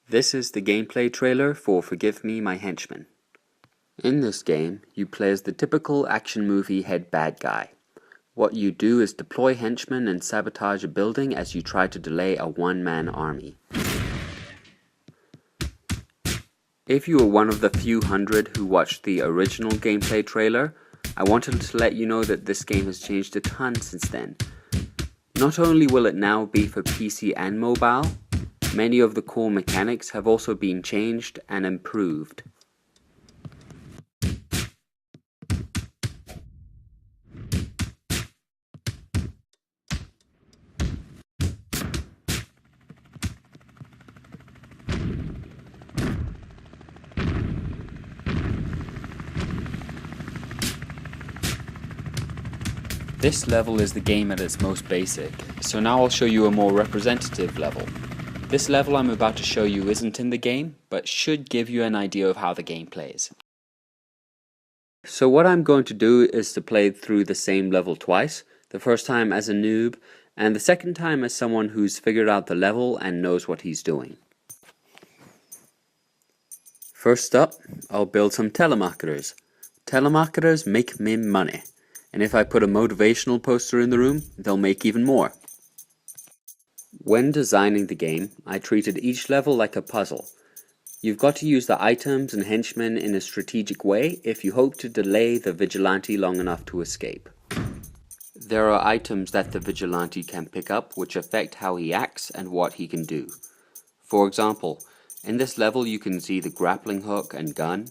This is the gameplay trailer for Forgive Me My Henchman. In this game, you play as the typical action movie head bad guy. What you do is deploy henchmen and sabotage a building as you try to delay a one-man army. If you were one of the few hundred who watched the original gameplay trailer, I wanted to let you know that this game has changed a ton since then. Not only will it now be for PC and mobile, many of the core mechanics have also been changed and improved. This level is the game at its most basic, so now I'll show you a more representative level. This level I'm about to show you isn't in the game, but should give you an idea of how the game plays. So what I'm going to do is to play through the same level twice, the first time as a noob, and the second time as someone who's figured out the level and knows what he's doing. First up, I'll build some telemarketers. Telemarketers make me money. And if I put a motivational poster in the room, they'll make even more. When designing the game, I treated each level like a puzzle. You've got to use the items and henchmen in a strategic way if you hope to delay the vigilante long enough to escape. There are items that the vigilante can pick up which affect how he acts and what he can do. For example, in this level you can see the grappling hook and gun.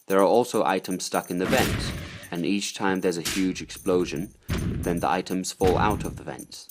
There are also items stuck in the vents, and each time there's a huge explosion, then the items fall out of the vents.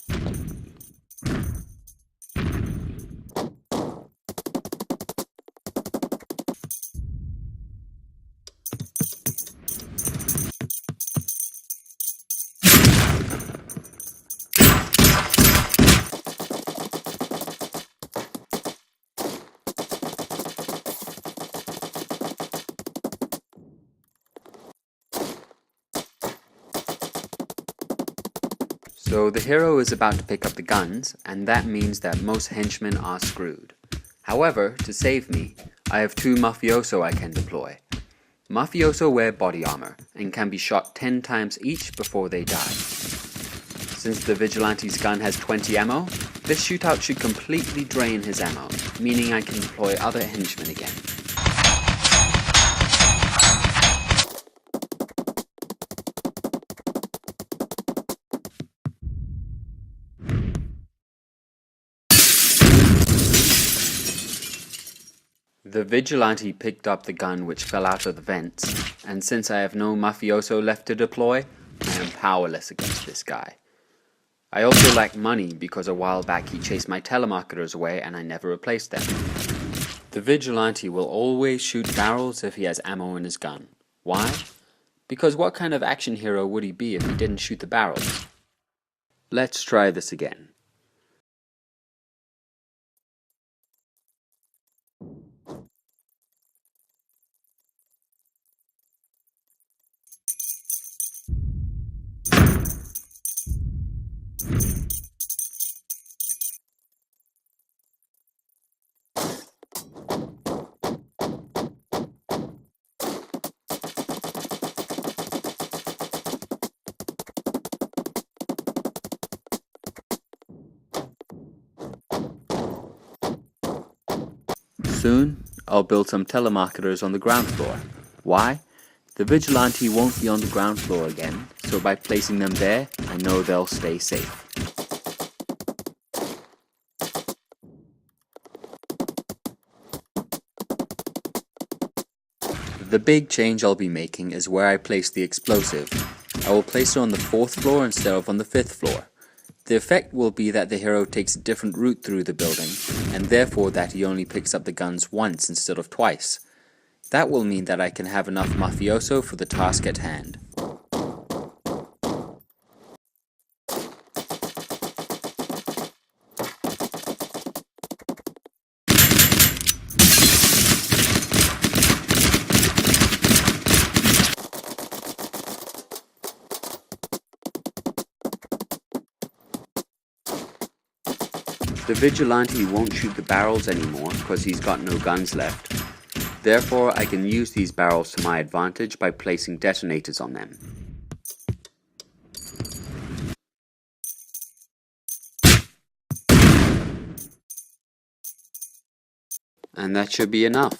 So the hero is about to pick up the guns, and that means that most henchmen are screwed. However, to save me, I have two mafioso I can deploy. Mafioso wear body armor, and can be shot 10 times each before they die. Since the vigilante's gun has 20 ammo, this shootout should completely drain his ammo, meaning I can deploy other henchmen again. The vigilante picked up the gun which fell out of the vents, and since I have no mafioso left to deploy, I am powerless against this guy. I also lack money because a while back he chased my telemarketers away and I never replaced them. The vigilante will always shoot barrels if he has ammo in his gun. Why? Because what kind of action hero would he be if he didn't shoot the barrels? Let's try this again. Soon, I'll build some telemarketers on the ground floor. Why? The vigilante won't be on the ground floor again, so by placing them there, I know they'll stay safe. The big change I'll be making is where I place the explosive. I will place it on the 4th floor instead of on the 5th floor. The effect will be that the hero takes a different route through the building, and therefore that he only picks up the guns once instead of twice. That will mean that I can have enough mafioso for the task at hand. The vigilante won't shoot the barrels anymore because he's got no guns left. Therefore, I can use these barrels to my advantage by placing detonators on them. And that should be enough.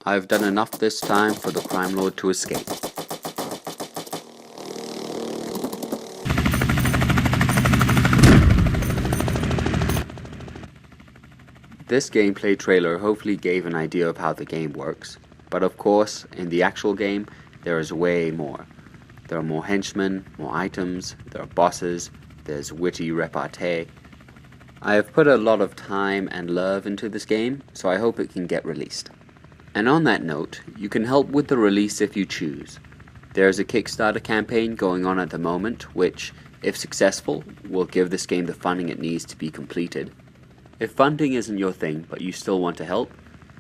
I've done enough this time for the crime lord to escape. This gameplay trailer hopefully gave an idea of how the game works, but of course, in the actual game, there is way more. There are more henchmen, more items, there are bosses, there's witty repartee. I have put a lot of time and love into this game, so I hope it can get released. And on that note, you can help with the release if you choose. There is a Kickstarter campaign going on at the moment, which, if successful, will give this game the funding it needs to be completed. If funding isn't your thing, but you still want to help,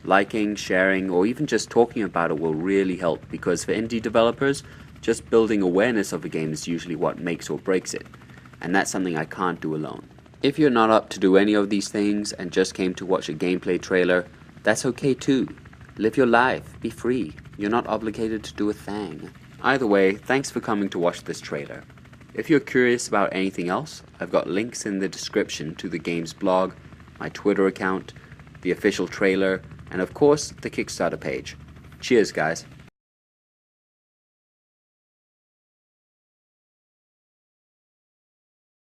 liking, sharing, or even just talking about it will really help, because for indie developers, just building awareness of a game is usually what makes or breaks it, and that's something I can't do alone. If you're not up to do any of these things and just came to watch a gameplay trailer, that's okay too. Live your life, be free, you're not obligated to do a thing. Either way, thanks for coming to watch this trailer. If you're curious about anything else, I've got links in the description to the game's blog, my Twitter account, the official trailer, and of course, the Kickstarter page. Cheers, guys.